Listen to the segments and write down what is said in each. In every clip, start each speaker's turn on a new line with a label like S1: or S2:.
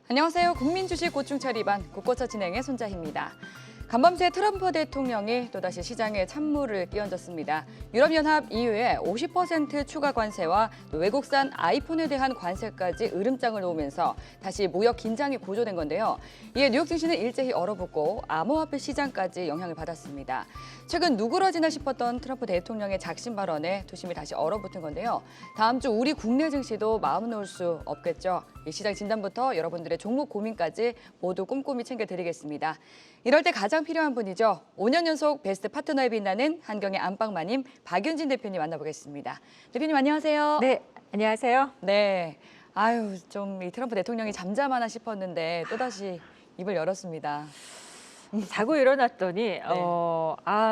S1: 안녕하세요. 국민주식 고충처리반 국고처 진행의 손자희입니다. 간밤새 트럼프 대통령이 또다시 시장에 찬물을 끼얹었습니다. 유럽연합 EU의 50% 추가 관세와 외국산 아이폰에 대한 관세까지 으름장을 놓으면서 다시 무역 긴장이 고조된 건데요. 이에 뉴욕 증시는 일제히 얼어붙고 암호화폐 시장까지 영향을 받았습니다. 최근 누그러지나 싶었던 트럼프 대통령의 작심 발언에 투심이 다시 얼어붙은 건데요. 다음 주 우리 국내 증시도 마음 놓을 수 없겠죠. 이 시장 진단부터 여러분들의 종목 고민까지 모두 꼼꼼히 챙겨드리겠습니다. 이럴 때 가장 필요한 분이죠. 5년 연속 베스트 파트너에 빛나는 한경의 안방마님 박윤진 대표님 만나보겠습니다. 대표님 안녕하세요.
S2: 네, 안녕하세요.
S1: 네, 아유 좀 이 트럼프 대통령이 잠잠하나 싶었는데 또다시 입을 열었습니다.
S2: 자고 일어났더니
S1: 네.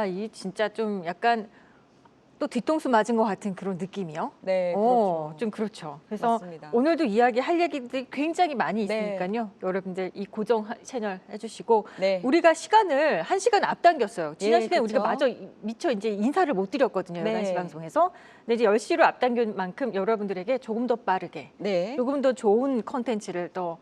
S2: 이 진짜 좀 약간 또 뒤통수 맞은 것 같은 그런 느낌이요.
S1: 네, 그렇죠.
S2: 좀 그렇죠. 그래서
S1: 맞습니다.
S2: 오늘도 이야기할 얘기들이 굉장히 많이
S1: 네.
S2: 있으니까요. 여러분들 이 고정 채널 해주시고
S1: 네.
S2: 우리가 시간을 1시간 앞당겼어요. 지난
S1: 예,
S2: 시간에
S1: 그쵸.
S2: 우리가 마저 미처 이제 인사를 못 드렸거든요.
S1: 네.
S2: 11시 방송에서. 근데 이제 10시로 앞당긴 만큼 여러분들에게 조금 더 빠르게
S1: 네.
S2: 조금 더 좋은 컨텐츠를 더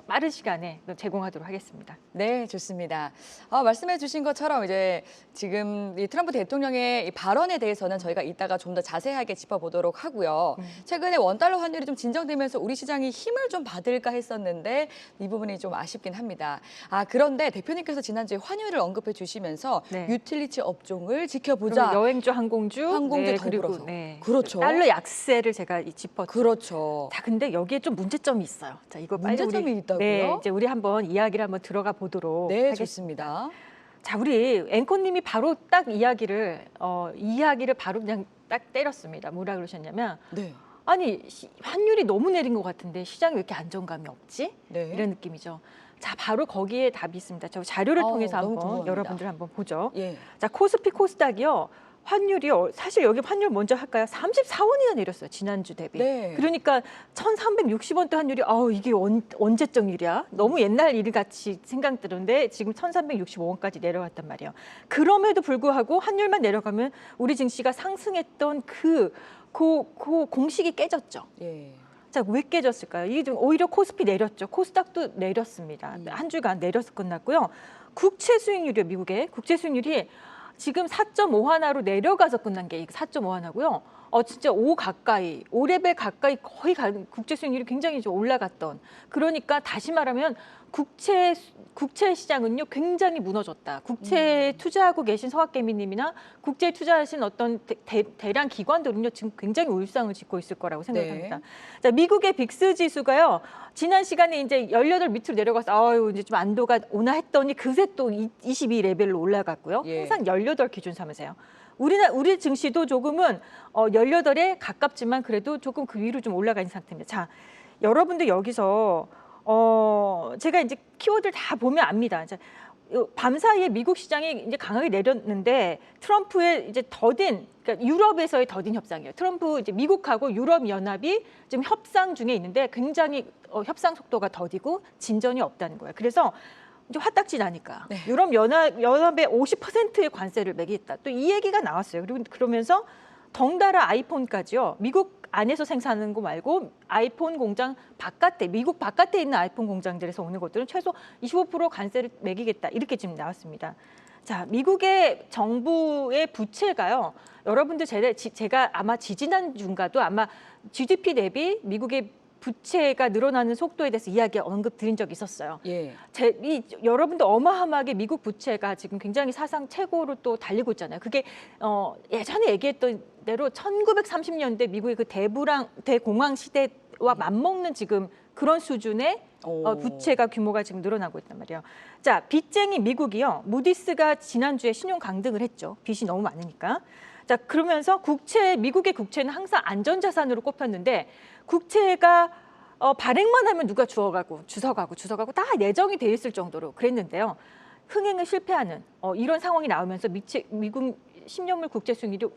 S2: 빠른 시간에 제공하도록 하겠습니다.
S1: 네, 좋습니다. 말씀해 주신 것처럼 이제 지금 이 트럼프 대통령의 이 발언에 대해서는 저희가 이따가 좀 더 자세하게 짚어보도록 하고요. 최근에 원달러 환율이 좀 진정되면서 우리 시장이 힘을 좀 받을까 했었는데 이 부분이 좀 아쉽긴 합니다. 그런데 대표님께서 지난주에 환율을 언급해 주시면서
S2: 네.
S1: 유틸리티 업종을 지켜보자.
S2: 그리고 여행주, 항공주,
S1: 항공주
S2: 그리고
S1: 더불어서.
S2: 그렇죠. 달러 약세를 제가 짚었죠.
S1: 그렇죠.
S2: 자, 근데 여기에 좀 문제점이 있어요. 자, 이거 빨리
S1: 문제점이 있다고요?
S2: 네, 이제 우리 한번 이야기를 한번 들어가 보도록
S1: 네,
S2: 하겠습니다.
S1: 좋습니다.
S2: 자, 우리 앵커님이 바로 딱 이야기를 바로 그냥 딱 때렸습니다. 뭐라 그러셨냐면,
S1: 네.
S2: 아니 환율이 너무 내린 것 같은데 시장에 왜 이렇게 안정감이 없지?
S1: 네.
S2: 이런 느낌이죠. 자, 바로 거기에 답이 있습니다. 저 자료를 통해서
S1: 너무
S2: 한번
S1: 궁금합니다.
S2: 여러분들 한번 보죠.
S1: 예.
S2: 자, 코스피 코스닥이요. 환율이 사실 여기 환율 먼저 할까요? 34원이나 내렸어요. 지난주 대비.
S1: 네.
S2: 그러니까 1,360원대 환율이 이게 언제적 일이야? 너무 옛날 일 같이 생각 드는데 지금 1,365원까지 내려갔단 말이에요. 그럼에도 불구하고 환율만 내려가면 우리 증시가 상승했던 그 공식이 깨졌죠.
S1: 예.
S2: 자, 왜 깨졌을까요? 이게 좀 오히려 코스피 내렸죠. 코스닥도 내렸습니다. 한 주간 내려서 끝났고요. 국채 수익률이요, 미국의 국채 수익률이 지금 4.5하나로 내려가서 끝난 게 4.5하나고요. 진짜 5 가까이, 5레벨 가까이 거의 국채 수익률이 굉장히 좀 올라갔던. 그러니까 다시 말하면 국채 시장은요 굉장히 무너졌다. 국채에 투자하고 계신 서학개미님이나 국채에 투자하신 어떤 대량 기관들은요 지금 굉장히 울상을 짓고 있을 거라고 생각합니다.
S1: 네.
S2: 자, 미국의 빅스 지수가요 지난 시간에 이제 18 밑으로 내려가서 이제 좀 안도가 오나 했더니 그새 또 22레벨로 올라갔고요.
S1: 예.
S2: 항상 18 기준 삼으세요. 우리 증시도 조금은 18에 가깝지만 그래도 조금 그 위로 좀 올라가 있는 상태입니다. 자, 여러분들 여기서 제가 이제 키워드를 다 보면 압니다. 자, 밤 사이에 미국 시장이 이제 강하게 내렸는데 트럼프의 이제 그러니까 유럽에서의 더딘 협상이에요. 트럼프 이제 미국하고 유럽 연합이 지금 협상 중에 있는데 굉장히 협상 속도가 더디고 진전이 없다는 거예요. 그래서 이제 화딱지 나니까
S1: 네.
S2: 유럽 연합에 50%의 관세를 매기겠다. 또 이 얘기가 나왔어요. 그리고 그러면서 덩달아 아이폰까지요. 미국 안에서 생산하는 거 말고 아이폰 공장 바깥에 미국 바깥에 있는 아이폰 공장들에서 오는 것들은 최소 25% 관세를 매기겠다. 이렇게 지금 나왔습니다. 자, 미국의 정부의 부채가요. 여러분들 제가 아마 지지난주인가도 아마 GDP 대비 미국의 부채가 늘어나는 속도에 대해서 이야기 언급 드린 적이 있었어요.
S1: 예.
S2: 여러분들 어마어마하게 미국 부채가 지금 굉장히 사상 최고로 또 달리고 있잖아요. 그게 예전에 얘기했던 대로 1930년대 미국의 그 대공황 시대와 맞먹는 지금 그런 수준의 부채가 규모가 지금 늘어나고 있단 말이에요. 자, 빚쟁이 미국이요. 무디스가 지난주에 신용 강등을 했죠. 빚이 너무 많으니까. 자, 그러면서 미국의 국채는 항상 안전자산으로 꼽혔는데 국채가 발행만 하면 누가 주워가고 다 예정이 돼 있을 정도로 그랬는데요. 흥행을 실패하는 이런 상황이 나오면서 미국 10년물 국채 수익률이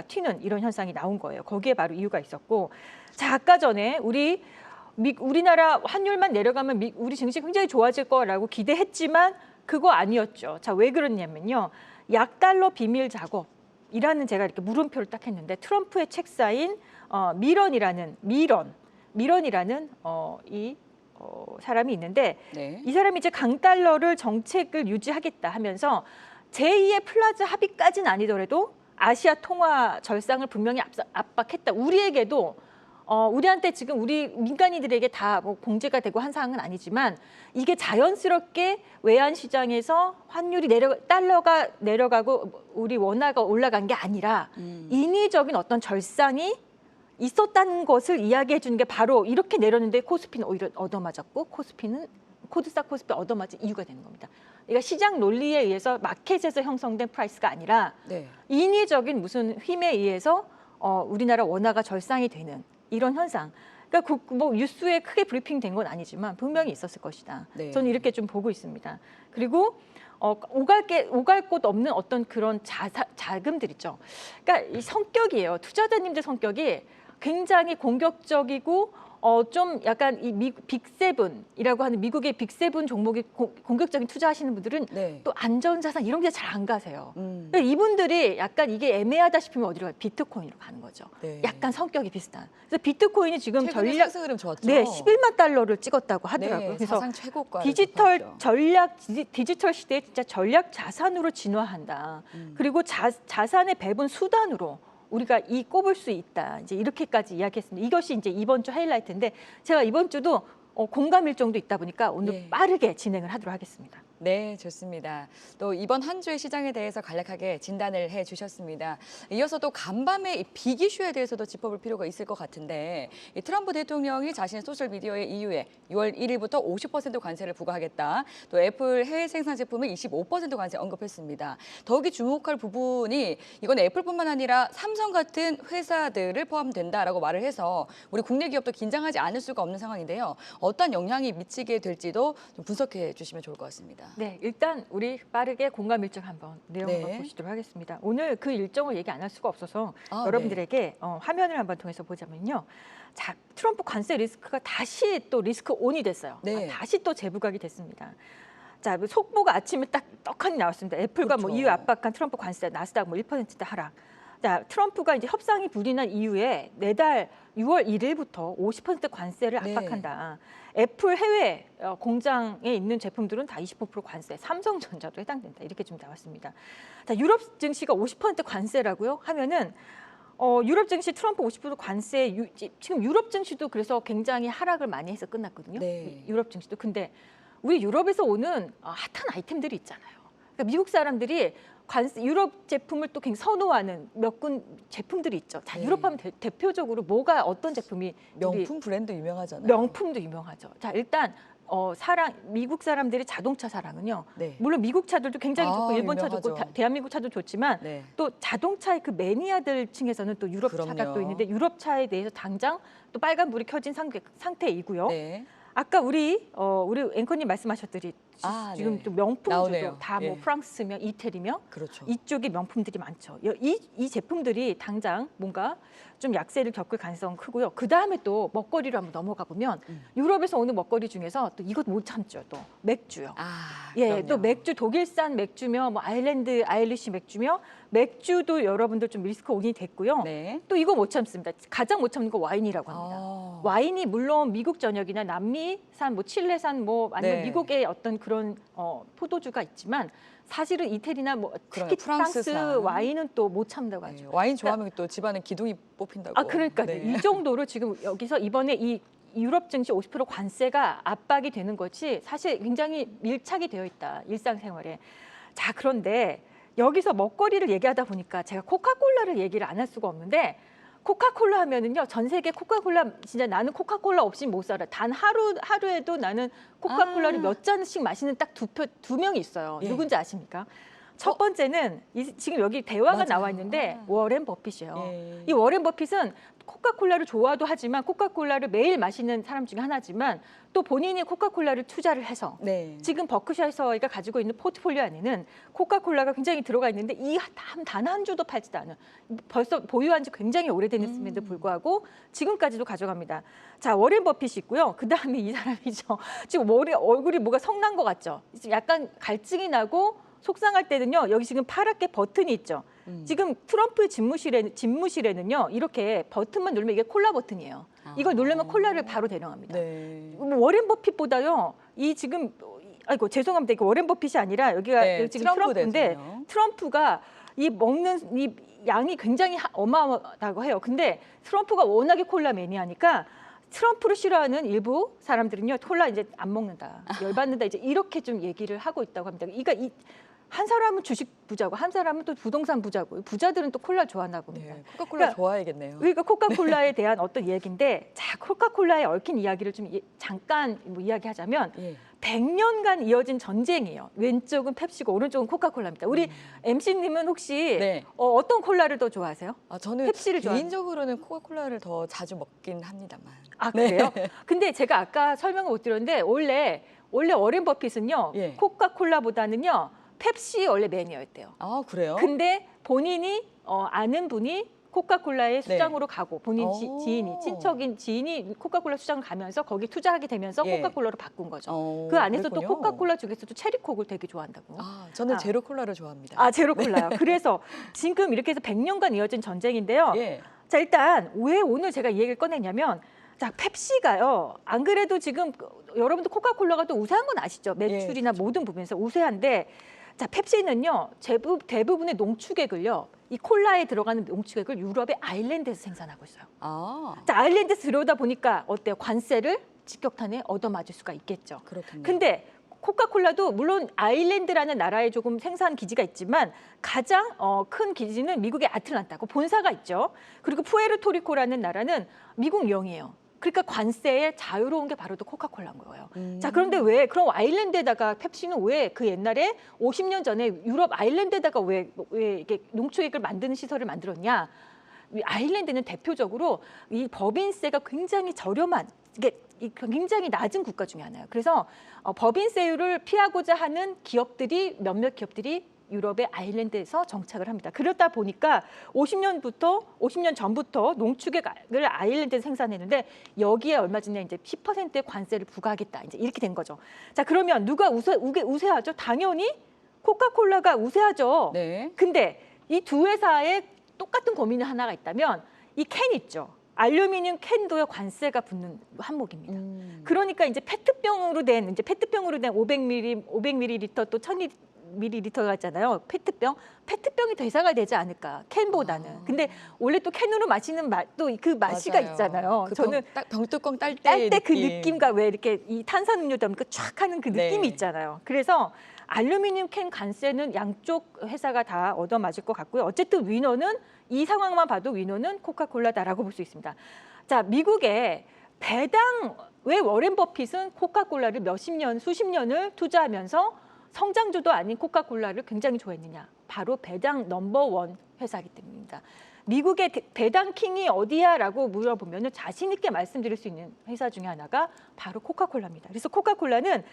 S2: 튀는 이런 현상이 나온 거예요. 거기에 바로 이유가 있었고, 자, 아까 전에 우리나라 환율만 내려가면 우리 증시 굉장히 좋아질 거라고 기대했지만 그거 아니었죠. 자, 왜 그러냐면요. 약달러 비밀 작업이라는 제가 이렇게 물음표를 딱 했는데 트럼프의 책 쌓인 미런이라는 이 사람이 있는데
S1: 네.
S2: 이 사람이 이제 강달러를 정책을 유지하겠다 하면서 제2의 플라자 합의까지는 아니더라도 아시아 통화 절상을 분명히 압박했다. 우리에게도 우리한테 지금 우리 민간인들에게 다 뭐 공제가 되고 한 사항은 아니지만 이게 자연스럽게 외환 시장에서 환율이 달러가 내려가고 우리 원화가 올라간 게 아니라 인위적인 어떤 절상이 있었다는 것을 이야기해 주는 게 바로 이렇게 내렸는데 코스피는 오히려 얻어맞았고 코스닥 코스피 얻어맞은 이유가 되는 겁니다. 그러니까 시장 논리에 의해서 마켓에서 형성된 프라이스가 아니라
S1: 네.
S2: 인위적인 무슨 힘에 의해서 우리나라 원화가 절상이 되는 이런 현상. 그러니까 뭐 뉴스에 크게 브리핑된 건 아니지만 분명히 있었을 것이다.
S1: 네.
S2: 저는 이렇게 좀 보고 있습니다. 그리고 오갈 곳 없는 어떤 그런 자금들 있죠. 그러니까 이 성격이에요. 투자자님들 성격이 굉장히 공격적이고 좀 약간 이 빅세븐이라고 하는 미국의 빅세븐 종목에 공격적인 투자하시는 분들은
S1: 네.
S2: 또 안전자산 이런 게 잘 안 가세요. 그러니까 이분들이 약간 이게 애매하다 싶으면 어디로 가요? 비트코인으로 가는 거죠.
S1: 네.
S2: 약간 성격이 비슷한. 그래서 비트코인이 지금
S1: 최근에 상승 흐름 좋았죠.
S2: 네, 11만 달러를 찍었다고 하더라고요.
S1: 네,
S2: 그래서
S1: 사상 최고가
S2: 디지털 시대에 진짜 전략 자산으로 진화한다. 그리고 자산의 배분 수단으로 우리가 꼽을 수 있다. 이제 이렇게까지 이야기했습니다. 이것이 이제 이번 주 하이라이트인데 제가 이번 주도 공감 일정도 있다 보니까 오늘
S1: 네.
S2: 빠르게 진행을 하도록 하겠습니다.
S1: 네, 좋습니다. 또 이번 한 주의 시장에 대해서 간략하게 진단을 해주셨습니다. 이어서 또 간밤의 이 빅 이슈에 대해서도 짚어볼 필요가 있을 것 같은데 이 트럼프 대통령이 자신의 소셜미디어에 이후에 6월 1일부터 50% 관세를 부과하겠다. 또 애플 해외 생산 제품에 25% 관세 언급했습니다. 더욱이 주목할 부분이 이건 애플뿐만 아니라 삼성 같은 회사들을 포함된다라고 말을 해서 우리 국내 기업도 긴장하지 않을 수가 없는 상황인데요. 어떤 영향이 미치게 될지도 좀 분석해 주시면 좋을 것 같습니다.
S2: 네, 일단 우리 빠르게 공감 일정 한번 내용
S1: 네.
S2: 한번 보시도록 하겠습니다. 오늘 그 일정을 얘기 안 할 수가 없어서
S1: 아,
S2: 여러분들에게 화면을 한번 통해서 보자면요. 자, 트럼프 관세 리스크가 다시 또 리스크 온이 됐어요.
S1: 네.
S2: 다시 또 재부각이 됐습니다. 자, 속보가 아침에 딱 떡하니 나왔습니다. 애플과
S1: 그렇죠.
S2: 뭐 이후 압박한 트럼프 관세, 나스닥 뭐 1%대 하락. 자, 트럼프가 이제 협상이 불이 난 이후에 내달 6월 1일부터 50% 관세를
S1: 네.
S2: 압박한다. 애플 해외 공장에 있는 제품들은 다 25% 관세, 삼성전자도 해당된다. 이렇게 좀 나왔습니다. 자, 유럽 증시가 50% 관세라고요? 하면은 유럽 증시 트럼프 50% 관세, 지금 유럽 증시도 그래서 굉장히 하락을 많이 해서 끝났거든요.
S1: 네.
S2: 유럽 증시도. 근데 우리 유럽에서 오는 핫한 아이템들이 있잖아요. 그러니까 미국 사람들이 유럽 제품을 또 굉장히 선호하는 몇 군 제품들이 있죠. 자,
S1: 네.
S2: 유럽 하면 대표적으로 어떤 제품이
S1: 명품 브랜드 유명하잖아요.
S2: 명품도 유명하죠. 자, 일단 미국 사람들의 자동차 사랑은요.
S1: 네.
S2: 물론 미국 차들도 굉장히 좋고 일본 차 좋고
S1: 유명하죠.
S2: 대한민국 차도 좋지만
S1: 네.
S2: 또 자동차의 그 매니아들 층에서는 또 유럽 차가
S1: 그럼요.
S2: 또 있는데 유럽 차에 대해서 당장 또 빨간불이 켜진 상태이고요.
S1: 네.
S2: 아까 우리 앵커님 말씀하셨듯이 지금
S1: 네.
S2: 또 명품주도
S1: 나오네요.
S2: 다 뭐
S1: 예.
S2: 프랑스며 이태리며
S1: 그렇죠.
S2: 이쪽에 명품들이 많죠. 이 제품들이 당장 뭔가 좀 약세를 겪을 가능성은 크고요. 그 다음에 또 먹거리로 한번 넘어가 보면 유럽에서 오는 먹거리 중에서 또 이것 못 참죠. 또 맥주요. 예,
S1: 그럼요.
S2: 또 맥주 독일산 맥주며 뭐 아일리시 맥주며 맥주도 여러분들 좀 리스크 온이 됐고요.
S1: 네.
S2: 또 이거 못 참습니다. 가장 못 참는 거 와인이라고 합니다. 와인이 물론 미국 전역이나 남미산, 뭐 칠레산, 뭐 아니면
S1: 네.
S2: 미국의 어떤 그런 포도주가 있지만 사실은 이태리나 뭐
S1: 그러네요.
S2: 특히 프랑스
S1: 프랑스산.
S2: 와인은 또 못 참다고 하죠.
S1: 네. 와인 좋아하면 또 집안에 기둥이 뽑힌다고.
S2: 그러니까
S1: 네.
S2: 이 정도로 지금 여기서 이번에 이 유럽 증시 50% 관세가 압박이 되는 것이 사실 굉장히 밀착이 되어 있다. 일상생활에. 자, 그런데 여기서 먹거리를 얘기하다 보니까 제가 코카콜라를 얘기를 안 할 수가 없는데 코카콜라 하면은요, 전 세계 코카콜라 진짜 나는 코카콜라 없이 못 살아. 단 하루에도 나는 코카콜라를 몇 잔씩 마시는 딱 두 명이 있어요.
S1: 예.
S2: 누군지 아십니까? 첫 번째는 지금 여기 대화가
S1: 맞아요.
S2: 나와 있는데 워렌 버핏이에요.
S1: 예.
S2: 이 워렌 버핏은 코카콜라를 좋아도 하지만 코카콜라를 매일 마시는 사람 중에 하나지만 또 본인이 코카콜라를 투자를 해서
S1: 네.
S2: 지금 버크셔에서가 가지고 있는 포트폴리오 안에는 코카콜라가 굉장히 들어가 있는데 이 단 한 주도 팔지도 않은 벌써 보유한 지 굉장히 오래됐음에도 불구하고 지금까지도 가져갑니다. 자, 워렌 버핏이 있고요. 그다음에 이 사람이죠. 지금 얼굴이 뭐가 성난 것 같죠. 약간 갈증이 나고 속상할 때는요. 여기 지금 파랗게 버튼이 있죠. 지금 트럼프의 집무실에는요. 이렇게 버튼만 누르면 이게 콜라 버튼이에요. 이걸 누르면 콜라를 바로 대령합니다.
S1: 네.
S2: 워렌 버핏보다요. 이 지금 아이고 죄송합니다. 이거 워렌 버핏이 아니라 여기가
S1: 네,
S2: 지금
S1: 트럼프
S2: 트럼프인데
S1: 대통령.
S2: 트럼프가 이 먹는 이 양이 굉장히 어마어마하다고 해요. 근데 트럼프가 워낙에 콜라 매니아니까 트럼프를 싫어하는 일부 사람들은요. 콜라 이제 안 먹는다. 열받는다. 이제 이렇게 좀 얘기를 하고 있다고 합니다. 그러니까 한 사람은 주식 부자고 한 사람은 또 부동산 부자고 부자들은 또 콜라 좋아하나 봅니다.
S1: 네, 코카콜라
S2: 그러니까
S1: 좋아야겠네요.
S2: 그러니까 코카콜라에 대한 어떤 얘기인데 자 코카콜라에 얽힌 이야기를 좀 잠깐 뭐 이야기하자면
S1: 예.
S2: 100년간 이어진 전쟁이에요. 왼쪽은 펩시고 오른쪽은 코카콜라입니다. 우리 MC님은 혹시
S1: 네.
S2: 어떤 콜라를 더 좋아하세요?
S1: 저는
S2: 펩시를
S1: 개인적으로는 코카콜라를 더 자주 먹긴 합니다만.
S2: 아 그래요? 근데 제가 아까 설명을 못 드렸는데 원래 워렌 버핏은요.
S1: 예.
S2: 코카콜라보다는요. 펩시 원래 매니아였대요.
S1: 아, 그래요?
S2: 근데 본인이 아는 분이 코카콜라의 수장으로 가고 본인
S1: 오.
S2: 지인이 친척인 지인이 코카콜라 수장을 가면서 거기 투자하게 되면서
S1: 예.
S2: 코카콜라로 바꾼 거죠. 그 안에서 또
S1: 그랬군요.
S2: 코카콜라 중에서도 체리콕을 되게 좋아한다고.
S1: 저는
S2: 아.
S1: 제로 콜라를 좋아합니다.
S2: 제로 콜라요. 그래서 지금 이렇게 해서 100년간 이어진 전쟁인데요.
S1: 예.
S2: 자 일단 왜 오늘 제가 이 얘기를 꺼냈냐면 자 펩시가요. 안 그래도 지금 여러분들 코카콜라가 또 우세한 건 아시죠? 매출이나
S1: 그렇죠.
S2: 모든 부분에서 우세한데 자 펩시는요. 대부분의 농축액을요. 이 콜라에 들어가는 농축액을 유럽의 아일랜드에서 생산하고 있어요. 자 아일랜드에서 들여오다 보니까 어때요? 관세를 직격탄에 얻어맞을 수가 있겠죠.
S1: 그렇군요.
S2: 근데 코카콜라도 물론 아일랜드라는 나라에 조금 생산 기지가 있지만 가장 큰 기지는 미국의 아틀란타고 본사가 있죠. 그리고 푸에르토리코라는 나라는 미국 영이에요. 그러니까 관세에 자유로운 게 바로 또 코카콜라인 거예요. 자 그런데 왜 그럼 아일랜드에다가 펩시는 왜 그 옛날에 50년 전에 유럽 아일랜드에다가 왜 이게 농축액을 만드는 시설을 만들었냐? 이 아일랜드는 대표적으로 이 법인세가 굉장히 저렴한 이게 굉장히 낮은 국가 중에 하나예요. 그래서 법인세율을 피하고자 하는 몇몇 기업들이 유럽의 아일랜드에서 정착을 합니다. 그러다 보니까 50년 전부터 농축액을 아일랜드에서 생산했는데 여기에 얼마 전에 이제 10%의 관세를 부과하겠다. 이제 이렇게 된 거죠. 자, 그러면 누가 우세하죠? 당연히 코카콜라가 우세하죠.
S1: 네.
S2: 근데 이 두 회사에 똑같은 고민이 하나가 있다면 이 캔 있죠. 알루미늄 캔도요 관세가 붙는 항목입니다. 그러니까 이제 페트병으로 된 500ml 또 1000ml가 있잖아요. 페트병이 대사가 되지 않을까 캔보다는. 근데 원래 또 캔으로 마시는 맛도 그 맛이가
S1: 맞아요.
S2: 있잖아요.
S1: 그
S2: 저는
S1: 병뚜껑 딸
S2: 딸
S1: 때
S2: 때 그 느낌과 왜 이렇게 이 탄산음료다 보니까 쫙 하는 그 느낌이
S1: 네.
S2: 있잖아요. 그래서 알루미늄 캔 관세는 양쪽 회사가 다 얻어맞을 것 같고요. 어쨌든 위너는 이 상황만 봐도 위너는 코카콜라다라고 볼 수 있습니다. 자, 미국의 왜 워렌 버핏은 코카콜라를 수십 년을 투자하면서 성장주도 아닌 코카콜라를 굉장히 좋아했느냐? 바로 배당 넘버원 회사이기 때문입니다. 미국의 배당 킹이 어디야라고 물어보면 자신 있게 말씀드릴 수 있는 회사 중에 하나가 바로 코카콜라입니다. 그래서 코카콜라는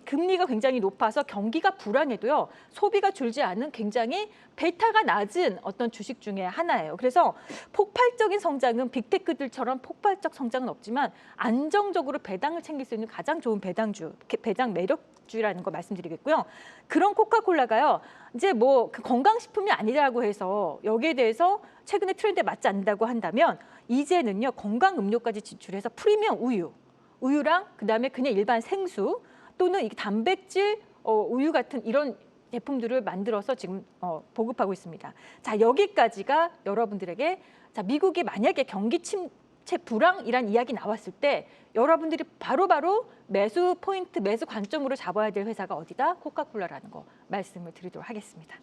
S2: 금리가 굉장히 높아서 경기가 불안해도요 소비가 줄지 않는 굉장히 베타가 낮은 어떤 주식 중에 하나예요. 그래서 폭발적인 성장은 빅테크들처럼 폭발적 성장은 없지만 안정적으로 배당을 챙길 수 있는 가장 좋은 배당 매력주라는 거 말씀드리겠고요. 그런 코카콜라가요 이제 뭐 건강식품이 아니라고 해서 여기에 대해서 최근에 트렌드에 맞지 않는다고 한다면 이제는요 건강 음료까지 진출해서 프리미엄 우유랑 그다음에 그냥 일반 생수 또는 이 단백질 우유 같은 이런 제품들을 만들어서 지금 보급하고 있습니다. 자, 여기까지가 여러분들에게 자, 미국이 만약에 경기 침체 불황이란 이야기 나왔을 때 여러분들이 바로바로 매수 포인트, 매수 관점으로 잡아야 될 회사가 어디다? 코카콜라라는 거 말씀을 드리도록 하겠습니다.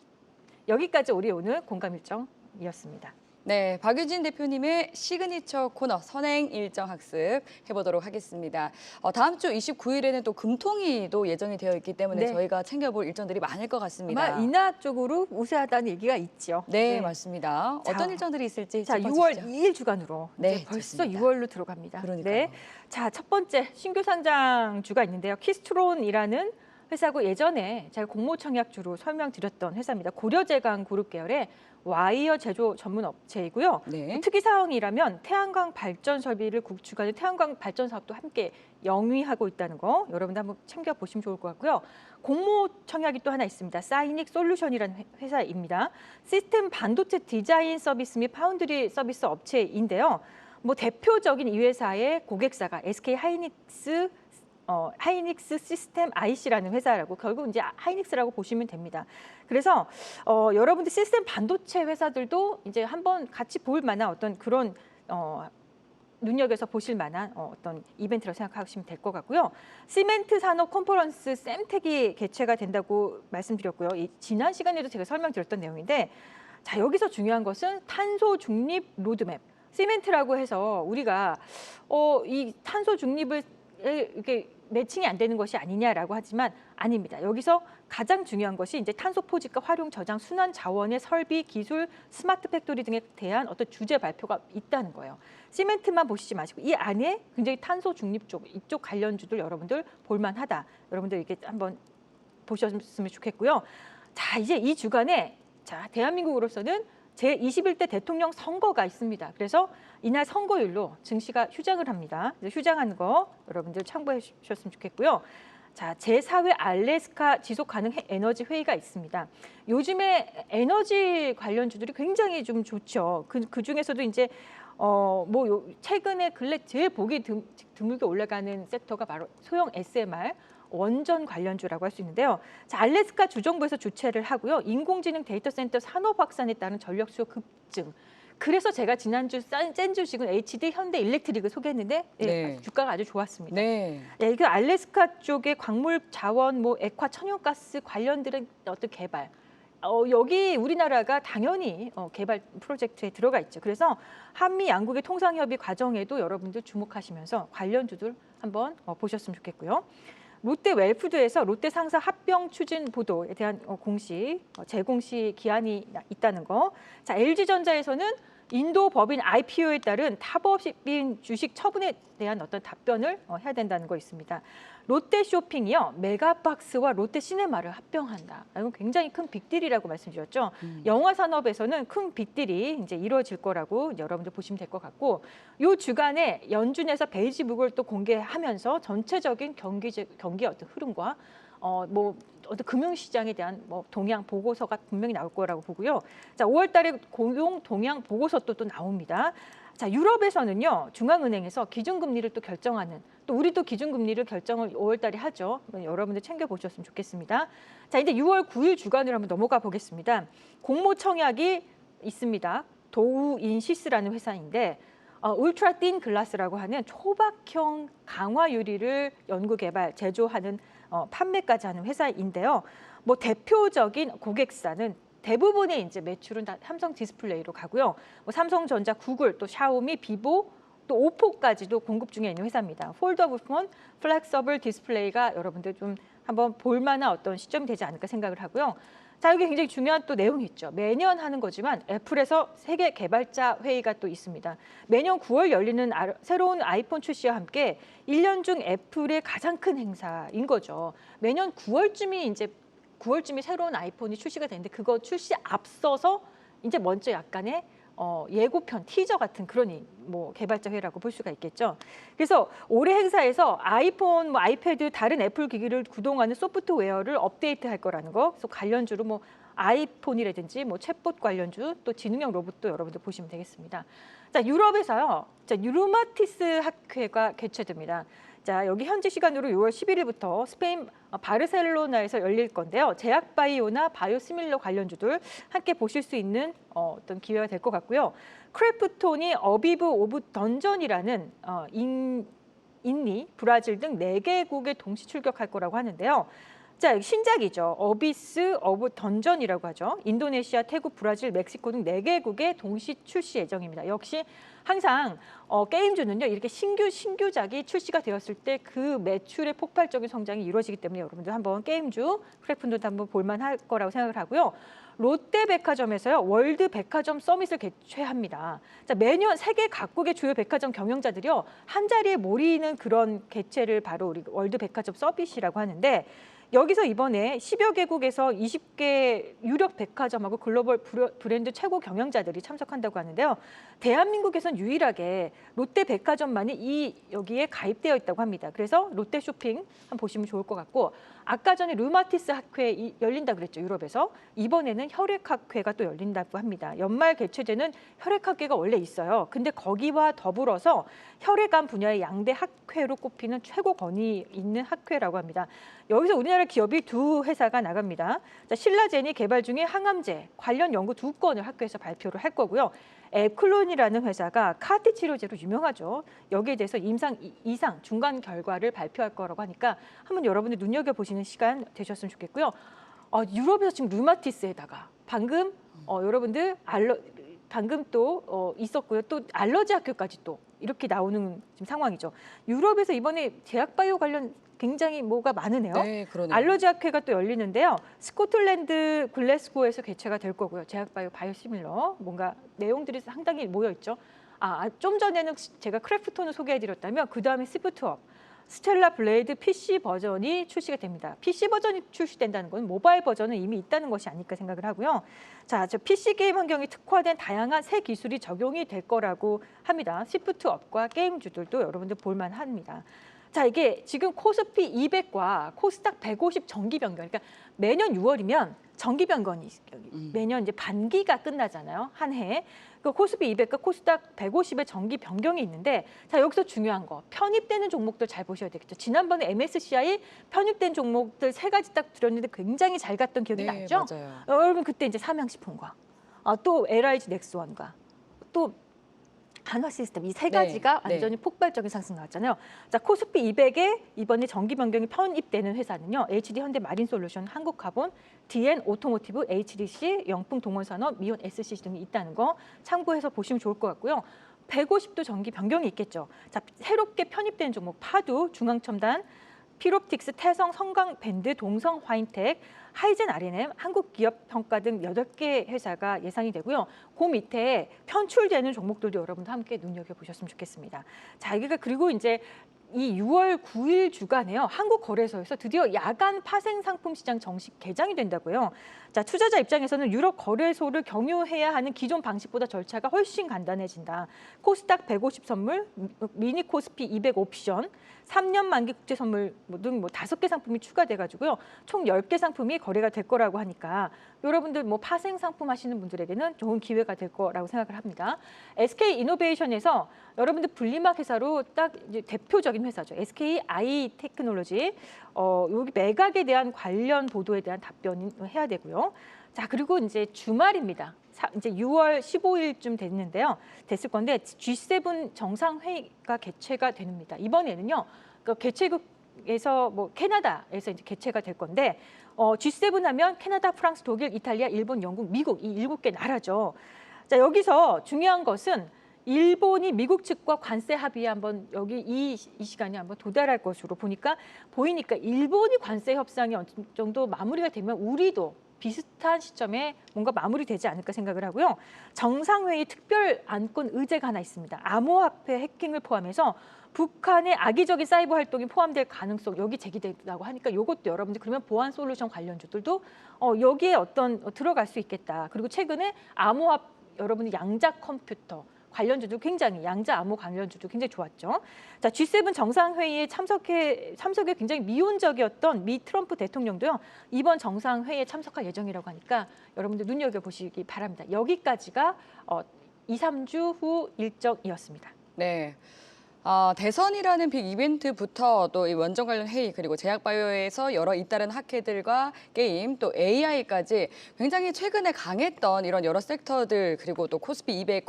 S2: 여기까지 우리 오늘 공감 일정이었습니다.
S1: 네, 박유진 대표님의 시그니처 코너 선행 일정 학습 해보도록 하겠습니다. 다음 주 29일에는 또 금통위도 예정이 되어 있기 때문에
S2: 네.
S1: 저희가 챙겨볼 일정들이 많을 것 같습니다.
S2: 아마 인하 쪽으로 우세하다는 얘기가 있죠.
S1: 네, 맞습니다.
S2: 자,
S1: 어떤 일정들이 있을지
S2: 자,
S1: 짚어주시죠.
S2: 6월 2일 주간으로
S1: 네,
S2: 이제 벌써
S1: 좋습니다.
S2: 6월로 들어갑니다.
S1: 그러니까요.
S2: 네. 자, 첫 번째 신규 상장주가 있는데요. 키스트론이라는 회사고 예전에 제가 공모청약 주로 설명드렸던 회사입니다. 고려제강 그룹 계열의 와이어 제조 전문 업체이고요.
S1: 네.
S2: 특이 사항이라면 태양광 발전 설비를 구축하는 태양광 발전 사업도 함께 영위하고 있다는 거 여러분들 한번 챙겨 보시면 좋을 것 같고요. 공모 청약이 또 하나 있습니다. 사이닉 솔루션이라는 회사입니다. 시스템 반도체 디자인 서비스 및 파운드리 서비스 업체인데요. 뭐 대표적인 이 회사의 고객사가 SK 하이닉스 시스템 IC라는 회사라고 결국 이제 하이닉스라고 보시면 됩니다. 그래서 여러분들 시스템 반도체 회사들도 이제 한번 같이 볼 만한 어떤 그런 눈여겨서 보실 만한 어떤 이벤트라고 생각하시면 될 것 같고요. 시멘트 산업 컨퍼런스 샘텍이 개최가 된다고 말씀드렸고요. 지난 시간에도 제가 설명드렸던 내용인데 자 여기서 중요한 것은 탄소 중립 로드맵. 시멘트라고 해서 우리가 이 탄소 중립을 이렇게 매칭이 안 되는 것이 아니냐라고 하지만 아닙니다. 여기서 가장 중요한 것이 이제 탄소 포집과 활용 저장 순환 자원의 설비, 기술, 스마트 팩토리 등에 대한 어떤 주제 발표가 있다는 거예요. 시멘트만 보시지 마시고 이 안에 굉장히 탄소 중립 쪽 이쪽 관련주들 여러분들 볼만하다. 여러분들 이렇게 한번 보셨으면 좋겠고요. 자 이제 이 주간에 자 대한민국으로서는 제21대 대통령 선거가 있습니다. 그래서 이날 선거일로 증시가 휴장을 합니다. 휴장하는 거 여러분들 참고해 주셨으면 좋겠고요. 자, 제4회 알래스카 지속 가능 에너지 회의가 있습니다. 요즘에 에너지 관련주들이 굉장히 좀 좋죠. 그 중에서도 이제 최근에 근래 제일 보기 드물게 올라가는 섹터가 바로 소형 SMR 원전 관련주라고 할 수 있는데요. 자, 알래스카 주정부에서 주최를 하고요. 인공지능 데이터 센터 산업 확산에 따른 전력 수요 급증. 그래서 제가 지난주 센 주식은 HD 현대 일렉트릭을 소개했는데
S1: 네.
S2: 주가가 아주 좋았습니다.
S1: 네.
S2: 이게 알래스카 쪽의 광물 자원, 액화 천연가스 관련들은 어떤 개발. 여기 우리나라가 당연히 개발 프로젝트에 들어가 있죠. 그래서 한미 양국의 통상협의 과정에도 여러분들 주목하시면서 관련주들 한번 보셨으면 좋겠고요. 롯데 웰푸드에서 롯데 상사 합병 추진 보도에 대한 재공시 기한이 있다는 거. 자, LG전자에서는 인도 법인 IPO에 따른 타법인 주식 처분에 대한 어떤 답변을 해야 된다는 거 있습니다. 롯데 쇼핑이요 메가박스와 롯데 시네마를 합병한다. 이건 굉장히 큰 빅딜이라고 말씀드렸죠. 영화 산업에서는 큰 빅딜이 이제 이루어질 거라고 여러분들 보시면 될 것 같고, 이 주간에 연준에서 베이지북을 또 공개하면서 전체적인 경기 어떤 흐름과 어떤 금융시장에 대한 동향 보고서가 분명히 나올 거라고 보고요. 자, 5월달에 고용 동향 보고서도 또 나옵니다. 자, 유럽에서는요 중앙은행에서 기준금리를 또 결정하는 또 우리도 기준금리를 결정을 5월달에 하죠. 여러분들 챙겨 보셨으면 좋겠습니다. 자, 이제 6월 9일 주간으로 한번 넘어가 보겠습니다. 공모청약이 있습니다. 도우인시스라는 회사인데 울트라 틴 글라스라고 하는 초박형 강화 유리를 연구 개발 제조하는 판매까지 하는 회사인데요. 대표적인 고객사는 대부분의 이제 매출은 다 삼성 디스플레이로 가고요. 삼성전자, 구글, 또 샤오미, 비보, 또 오포까지도 공급 중에 있는 회사입니다. 폴더블 폰, 플렉서블 디스플레이가 여러분들 좀 한번 볼만한 어떤 시점이 되지 않을까 생각을 하고요. 자, 여기 굉장히 중요한 또 내용이 있죠. 매년 하는 거지만 애플에서 세계 개발자 회의가 또 있습니다. 매년 9월 열리는 새로운 아이폰 출시와 함께 1년 중 애플의 가장 큰 행사인 거죠. 매년 9월쯤이 새로운 아이폰이 출시가 되는데 그거 출시 앞서서 이제 먼저 약간의 예고편, 티저 같은 그런 개발자 회의라고 볼 수가 있겠죠. 그래서 올해 행사에서 아이폰, 아이패드, 다른 애플 기기를 구동하는 소프트웨어를 업데이트할 거라는 거. 그래서 관련주로 아이폰이라든지 챗봇 관련주, 또 지능형 로봇도 여러분들 보시면 되겠습니다. 자, 유럽에서요. 자, 유르마티스 학회가 개최됩니다. 자, 여기 현지 시간으로 6월 11일부터 스페인 바르셀로나에서 열릴 건데요. 제약바이오나 바이오시밀러 관련주들 함께 보실 수 있는 어떤 기회가 될 것 같고요. 크래프톤이 어비브 오브 던전이라는 인니, 브라질 등 4개국에 동시 출격할 거라고 하는데요. 자, 신작이죠. 어비스 오브 던전이라고 하죠. 인도네시아, 태국, 브라질, 멕시코 등 4개국에 동시 출시 예정입니다. 역시 항상 게임주는요 이렇게 신규작이 출시가 되었을 때 그 매출의 폭발적인 성장이 이루어지기 때문에 여러분들 한번 게임주 크래프톤도 한번 볼만할 거라고 생각을 하고요. 롯데백화점에서요 월드 백화점 서밋을 개최합니다. 자, 매년 세계 각국의 주요 백화점 경영자들이요 한 자리에 모이는 그런 개최를 바로 우리 월드 백화점 서밋이라고 하는데 여기서 이번에 10여 개국에서 20개 유력 백화점하고 글로벌 브랜드 최고 경영자들이 참석한다고 하는데요. 대한민국에선 유일하게 롯데 백화점만이 여기에 가입되어 있다고 합니다. 그래서 롯데 쇼핑 한번 보시면 좋을 것 같고, 아까 전에 류마티스 학회 열린다 그랬죠, 유럽에서. 이번에는 혈액학회가 또 열린다고 합니다. 연말 개최되는 혈액학회가 원래 있어요. 근데 거기와 더불어서 혈액암 분야의 양대 학회로 꼽히는 최고 권위 있는 학회라고 합니다. 여기서 우리나라 기업이 두 회사가 나갑니다. 자, 신라젠이 개발 중인 항암제 관련 연구 2건을 학회에서 발표를 할 거고요. 에클론이라는 회사가 카티 치료제로 유명하죠. 여기에 대해서 임상 이상 중간 결과를 발표할 거라고 하니까 한번 여러분들 눈여겨보시는 시간 되셨으면 좋겠고요. 유럽에서 지금 류마티스에다가 방금 여러분들 방금 또 있었고요. 또 알러지 학교까지 또 이렇게 나오는 지금 상황이죠. 유럽에서 이번에 제약바이오 관련 굉장히 뭐가 많으네요.
S1: 네, 그러네요.
S2: 알러지 학회가 또 열리는데요. 스코틀랜드 글래스고에서 개최가 될 거고요. 제약바이오 바이오시밀러 뭔가 내용들이 상당히 모여 있죠. 좀 전에는 제가 크래프톤을 소개해드렸다면 그 다음에 시프트업, 스텔라 블레이드 PC 버전이 출시가 됩니다. PC 버전이 출시된다는 건 모바일 버전은 이미 있다는 것이 아닐까 생각을 하고요. 자, 저 PC 게임 환경에 특화된 다양한 새 기술이 적용이 될 거라고 합니다. 시프트업과 게임주들도 여러분들 볼만합니다. 자, 이게 지금 코스피 200과 코스닥 150 정기 변경. 그러니까 매년 6월이면 정기 변경이 매년 이제 반기가 끝나잖아요. 한 해. 그 코스피 200과 코스닥 150의 정기 변경이 있는데, 자, 여기서 중요한 거 편입되는 종목들 잘 보셔야 되겠죠. 지난번에 MSCI 편입된 종목들 3가지 딱 드렸는데 굉장히 잘 갔던 기억이
S1: 네,
S2: 나죠?
S1: 맞아요.
S2: 여러분 그때 이제 삼양식품과 또 LIG 넥스원과 또 한화 시스템 이 3가지가
S1: 네,
S2: 완전히 폭발적인 상승 나왔잖아요. 자, 코스피 200에 이번에 정기 변경이 편입되는 회사는요. HD 현대 마린솔루션, 한국카본, DN 오토모티브, HDC, 영풍 동원산업, 미온 SCC 등이 있다는 거 참고해서 보시면 좋을 것 같고요. 150도 정기 변경이 있겠죠. 자, 새롭게 편입된 종목 파두, 중앙첨단, 피롭틱스, 태성, 성강밴드, 동성 화인텍, 하이젠 R&M, 한국기업평가 등 8개 회사가 예상이 되고요. 그 밑에 편출되는 종목들도 여러분도 함께 눈여겨보셨으면 좋겠습니다. 자, 여기가 그리고 이제 이 6월 9일 주간에요. 한국거래소에서 드디어 야간 파생 상품 시장 정식 개장이 된다고요. 자, 투자자 입장에서는 유럽 거래소를 경유해야 하는 기존 방식보다 절차가 훨씬 간단해진다. 코스닥 150 선물, 미니 코스피 200 옵션, 3년 만기 국제 선물 등 5개 상품이 추가돼가지고요. 총 10개 상품이 거래가 될 거라고 하니까 여러분들 파생 상품 하시는 분들에게는 좋은 기회가 될 거라고 생각을 합니다. SK 이노베이션에서 여러분들 분리막 회사로 딱 이제 대표적인 회사죠. SK 아이 테크놀로지. 여기 매각에 대한 관련 보도에 대한 답변을 해야 되고요. 자, 그리고 이제 주말입니다. 이제 6월 15일쯤 됐을 건데 G7 정상회의가 개최가 됩니다. 이번에는요, 그 개최국에서 캐나다에서 이제 개최가 될 건데 G7 하면 캐나다, 프랑스, 독일, 이탈리아, 일본, 영국, 미국 이 7개 나라죠. 자, 여기서 중요한 것은 일본이 미국 측과 관세 합의에 한번 여기 이 시간에 한번 도달할 것으로 보이니까 일본이 관세 협상이 어느 정도 마무리가 되면 우리도 비슷한 시점에 뭔가 마무리되지 않을까 생각을 하고요. 정상회의 특별 안건 의제가 하나 있습니다. 암호화폐 해킹을 포함해서 북한의 악의적인 사이버 활동이 포함될 가능성 여기 제기된다고 하니까 이것도 여러분들 그러면 보안 솔루션 관련주들도 여기에 들어갈 수 있겠다. 그리고 최근에 여러분이 양자 컴퓨터 관련주도 굉장히 양자 암호 관련주도 굉장히 좋았죠. 자, G7 정상회의에 참석에 굉장히 미온적이었던 미 트럼프 대통령도요. 이번 정상회의에 참석할 예정이라고 하니까 여러분들 눈여겨보시기 바랍니다. 여기까지가 2, 3주 후 일정이었습니다.
S1: 네. 대선이라는 빅 이벤트부터 또 이 원전 관련 회의 그리고 제약바이오에서 여러 잇따른 학회들과 게임 또 AI까지 굉장히 최근에 강했던 이런 여러 섹터들 그리고 또 코스피 200,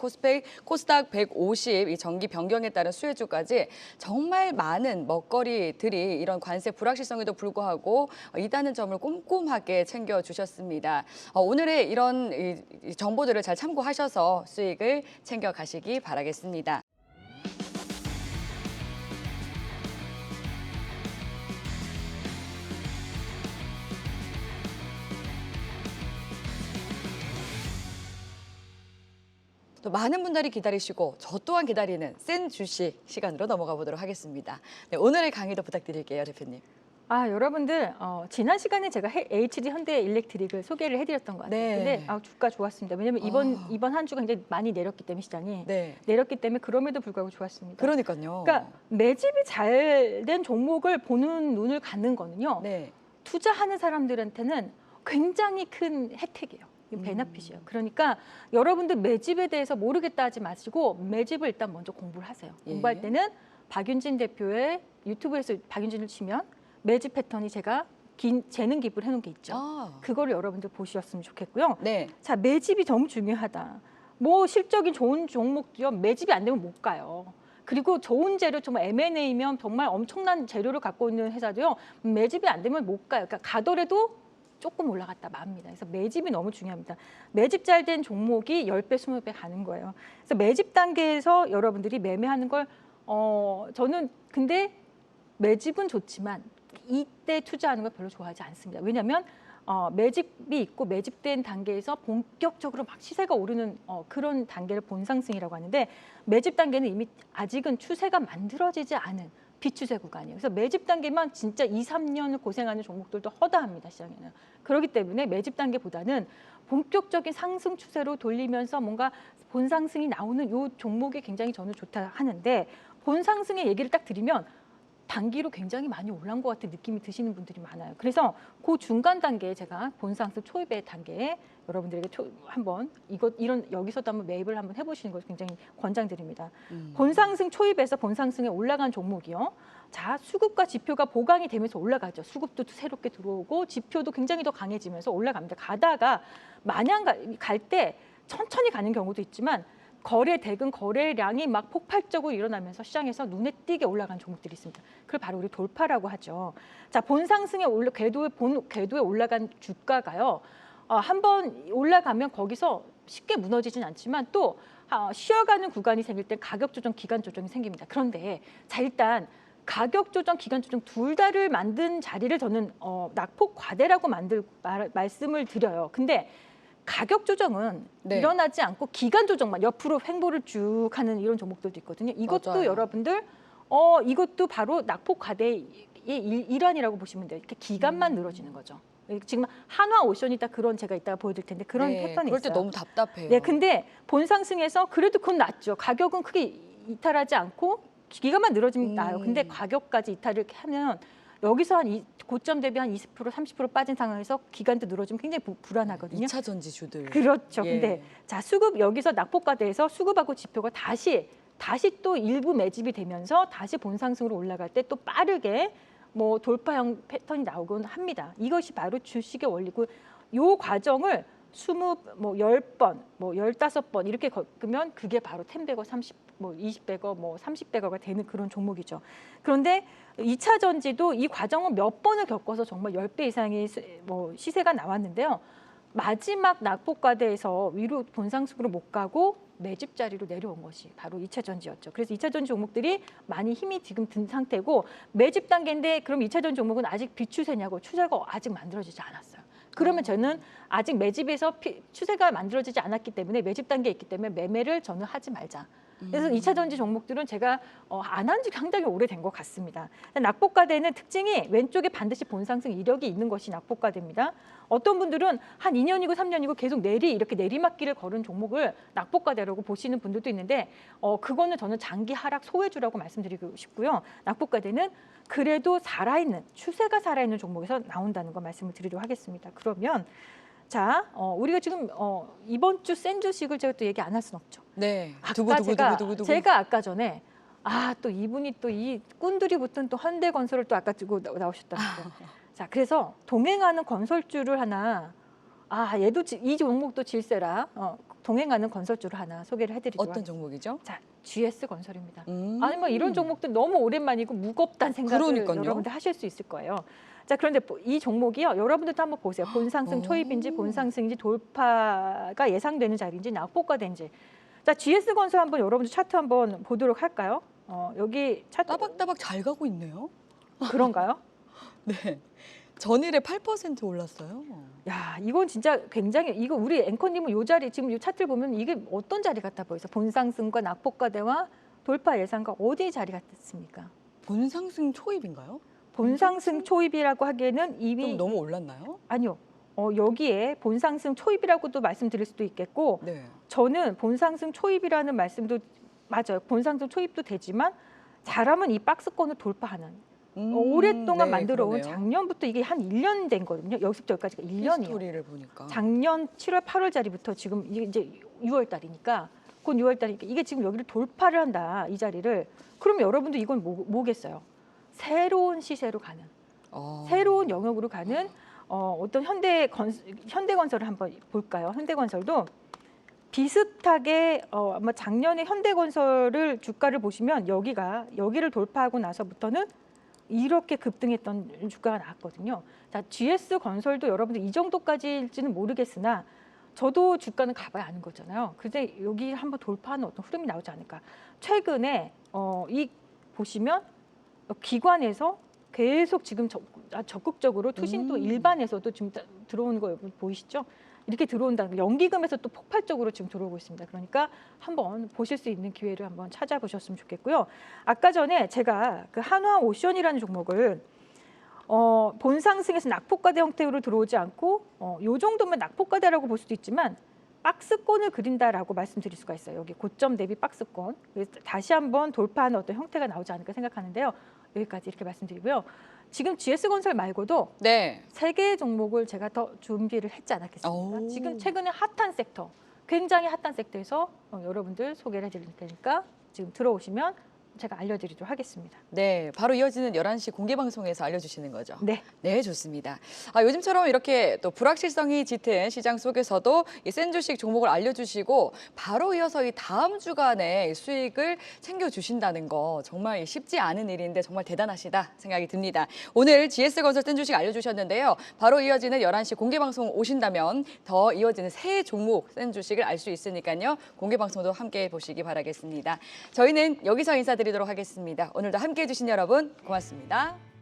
S1: 코스닥 150 이 정기 변경에 따른 수혜주까지 정말 많은 먹거리들이 이런 관세 불확실성에도 불구하고 있다는 점을 꼼꼼하게 챙겨주셨습니다. 오늘의 이런 이 정보들을 잘 참고하셔서 수익을 챙겨가시기 바라겠습니다. 또 많은 분들이 기다리시고 저 또한 기다리는 센 주식 시간으로 넘어가 보도록 하겠습니다. 네, 오늘의 강의도 부탁드릴게요, 대표님.
S2: 여러분들 지난 시간에 제가 HD 현대 일렉트릭을 소개를 해드렸던 것 같아요.
S1: 네.
S2: 근데 주가 좋았습니다. 왜냐하면 이번 한 주가 굉장히 많이 내렸기 때문에 시장이
S1: 네.
S2: 내렸기 때문에 그럼에도 불구하고 좋았습니다.
S1: 그러니까요.
S2: 그러니까 매집이 잘 된 종목을 보는 눈을 갖는 거는요.
S1: 네.
S2: 투자하는 사람들한테는 굉장히 큰 혜택이에요. 베너핏이에요. 그러니까 여러분들 매집에 대해서 모르겠다 하지 마시고 매집을 일단 먼저 공부를 하세요.
S1: 예.
S2: 공부할 때는 박윤진 대표의 유튜브에서 박윤진을 치면 매집 패턴이 제가 재능 기부를 해놓은 게 있죠. 그거를 여러분들 보셨으면 좋겠고요.
S1: 네.
S2: 자, 매집이 너무 중요하다. 뭐 실적이 좋은 종목도요. 매집이 안 되면 못 가요. 그리고 좋은 재료, 정말 M&A면 정말 엄청난 재료를 갖고 있는 회사도요. 매집이 안 되면 못 가요. 그러니까 가더라도 조금 올라갔다 맙니다. 그래서 매집이 너무 중요합니다. 매집 잘 된 종목이 10배, 20배 가는 거예요. 그래서 매집 단계에서 여러분들이 매매하는 걸 저는 근데 매집은 좋지만 이때 투자하는 걸 별로 좋아하지 않습니다. 왜냐하면 매집이 있고 매집된 단계에서 본격적으로 막 시세가 오르는 그런 단계를 본상승이라고 하는데 매집 단계는 이미 아직은 추세가 만들어지지 않은 비추세 구간이에요. 그래서 매집 단계만 진짜 2, 3년을 고생하는 종목들도 허다합니다. 시장에는. 그렇기 때문에 매집 단계보다는 본격적인 상승 추세로 돌리면서 뭔가 본상승이 나오는 이 종목이 굉장히 저는 좋다 하는데 본상승의 얘기를 딱 드리면 단기로 굉장히 많이 올라온 것 같은 느낌이 드시는 분들이 많아요. 그래서 그 중간 단계에 제가 본상승 초입의 단계에 여러분들에게 한번 여기서도 한번 매입을 한번 해보시는 걸 굉장히 권장드립니다. 본상승 초입에서 본상승에 올라간 종목이요. 자, 수급과 지표가 보강이 되면서 올라가죠. 수급도 새롭게 들어오고 지표도 굉장히 더 강해지면서 올라갑니다. 가다가 마냥 갈 때 천천히 가는 경우도 있지만 대금 거래량이 막 폭발적으로 일어나면서 시장에서 눈에 띄게 올라간 종목들이 있습니다. 그걸 바로 우리 돌파라고 하죠. 자, 본상승에 궤도에 올라간 주가가요. 한번 올라가면 거기서 쉽게 무너지진 않지만 또 쉬어가는 구간이 생길 때 가격 조정, 기간 조정이 생깁니다. 그런데 자, 일단 가격 조정, 기간 조정 둘 다를 만든 자리를 저는 낙폭 과대라고 말씀을 드려요. 근데 가격 조정은
S1: 네.
S2: 일어나지 않고 기간 조정만 옆으로 횡보를 쭉 하는 이런 종목들도 있거든요. 이것도
S1: 맞아요.
S2: 여러분들 이것도 바로 낙폭 과대의 일환이라고 보시면 돼요. 이렇게 기간만 늘어지는 거죠. 지금 한화오션이 딱 그런 제가 이따가 보여드릴 텐데 그런 패턴이
S1: 그럴
S2: 있어요.
S1: 때 너무 답답해요.
S2: 네, 근데 본상승에서 그래도 그건 낫죠. 가격은 크게 이탈하지 않고 기간만 늘어지면 나요. 근데 가격까지 이탈을 하면 여기서 고점 대비 한 20%, 30% 빠진 상황에서 기간도 늘어지면 굉장히 불안하거든요.
S1: 2차 전지주들.
S2: 그렇죠.
S1: 예.
S2: 근데 자, 수급 여기서 낙폭과대에서 수급하고 지표가 다시 또 일부 매집이 되면서 다시 본상승으로 올라갈 때 또 빠르게 뭐 돌파형 패턴이 나오곤 합니다. 이것이 바로 주식의 원리고 이 과정을 10번, 15번 이렇게 겪으면 그게 바로 10배거, 20배거, 30배거가 되는 그런 종목이죠. 그런데 2차 전지도 이 과정을 몇 번을 겪어서 정말 10배 이상의 시세가 나왔는데요. 마지막 낙폭과대에서 위로 본상승으로 못 가고 매집 자리로 내려온 것이 바로 2차 전지였죠. 그래서 2차 전지 종목들이 많이 힘이 지금 든 상태고 매집 단계인데 그럼 2차 전지 종목은 아직 비추세냐고 추세가 아직 만들어지지 않았어요. 그러면 저는 아직 매집에서 추세가 만들어지지 않았기 때문에 매집 단계에 있기 때문에 매매를 저는 하지 말자. 그래서 2차 전지 종목들은 제가 안 한 지 상당히 오래된 것 같습니다. 낙폭과대는 특징이 왼쪽에 반드시 본상승 이력이 있는 것이 낙폭과대입니다. 어떤 분들은 한 2년이고 3년이고 계속 이렇게 내리막길을 걸은 종목을 낙폭과대라고 보시는 분들도 있는데 그거는 저는 장기 하락 소외주라고 말씀드리고 싶고요. 낙폭과대는 그래도 추세가 살아있는 종목에서 나온다는 거 말씀을 드리도록 하겠습니다. 그러면 자, 우리가 지금 이번 주 센 주식을 제가 또 얘기 안 할 수는 없죠.
S1: 네.
S2: 제가 아까 전에 또 이분이 또 이 꾼들이 붙은 또 현대건설을 또 아까 두고 나오셨다고요. 자, 그래서 동행하는 건설주를 하나 얘도 이 종목도 질세라 동행하는 건설주를 하나 소개를 해드리도록
S1: 어떤 종목이죠?
S2: 자, GS건설입니다. 아니 뭐 이런 종목들 너무 오랜만이고 무겁다는 생각을
S1: 그러니까요.
S2: 여러분들 하실 수 있을 거예요. 자, 그런데 이 종목이요. 여러분들도 한번 보세요. 본상승 초입인지 본상승인지 돌파가 예상되는 자리인지 낙폭과대인지. 자, GS건설 한번 여러분들 차트 한번 보도록 할까요? 여기 차트
S1: 따박따박 잘 가고 있네요.
S2: 그런가요?
S1: 네. 전일에 8% 올랐어요.
S2: 야, 이건 진짜 굉장히 이거 우리 앵커님은 이 자리 지금 이 차트를 보면 이게 어떤 자리 같아 보이세요? 본상승과 낙폭과대와 돌파 예상과 어디 자리 같습니까?
S1: 본상승 초입인가요?
S2: 본상승 초입이라고 하기에는
S1: 좀
S2: 이미
S1: 너무 올랐나요?
S2: 아니요. 여기에 본상승 초입이라고도 말씀드릴 수도 있겠고
S1: 네.
S2: 저는 본상승 초입이라는 말씀도 맞아요. 본상승 초입도 되지만 잘하면 이 박스권을 돌파하는 오랫동안
S1: 네,
S2: 만들어온
S1: 그러네요.
S2: 작년부터 이게 한 1년 된 거거든요. 여기서부터 여기까지가 1년이에요.
S1: 히스토리를 보니까.
S2: 작년 7월, 8월 자리부터 지금 이제 6월 달이니까 곧 6월 달이니까 이게 지금 여기를 돌파를 한다. 이 자리를. 그럼 여러분도 이건 뭐겠어요? 새로운 시세로 가는 새로운 영역으로 가는 어떤 현대건설을 한번 볼까요? 현대건설도 비슷하게 아마 작년에 현대건설을 주가를 보시면 여기를 돌파하고 나서부터는 이렇게 급등했던 주가가 나왔거든요. 자, GS건설도 여러분들 이 정도까지일지는 모르겠으나 저도 주가는 가봐야 아는 거잖아요. 근데 여기 한번 돌파하는 어떤 흐름이 나오지 않을까. 최근에 이 보시면 기관에서 계속 지금 적극적으로 투신도 일반에서도 지금 들어오는 거 여러분 보이시죠? 이렇게 들어온다는 거, 연기금에서 또 폭발적으로 지금 들어오고 있습니다. 그러니까 한번 보실 수 있는 기회를 한번 찾아보셨으면 좋겠고요. 아까 전에 제가 그 한화오션이라는 종목을 본상승에서 낙폭과대 형태로 들어오지 않고 요 정도면 낙폭과대라고 볼 수도 있지만 박스권을 그린다라고 말씀드릴 수가 있어요. 여기 고점 대비 박스권. 그래서 다시 한번 돌파하는 어떤 형태가 나오지 않을까 생각하는데요. 여기까지 이렇게 말씀드리고요. 지금 GS건설 말고도
S1: 네.
S2: 3개의 종목을 제가 더 준비를 했지 않았겠습니까?
S1: 오.
S2: 지금 최근에 핫한 섹터, 굉장히 핫한 섹터에서 여러분들 소개를 해드릴 테니까 지금 들어오시면 제가 알려드리도록 하겠습니다.
S1: 네, 바로 이어지는 11시 공개방송에서 알려주시는 거죠.
S2: 네.
S1: 네, 좋습니다. 요즘처럼 이렇게 또 불확실성이 짙은 시장 속에서도 이 센 주식 종목을 알려주시고 바로 이어서 이 다음 주간에 수익을 챙겨주신다는 거 정말 쉽지 않은 일인데 정말 대단하시다 생각이 듭니다. 오늘 GS건설 센 주식 알려주셨는데요. 바로 이어지는 11시 공개방송 오신다면 더 이어지는 새 종목 센 주식을 알 수 있으니까요. 공개방송도 함께 보시기 바라겠습니다. 저희는 여기서 인사드리도록 하겠습니다. 오늘도 함께해 주신 여러분 고맙습니다.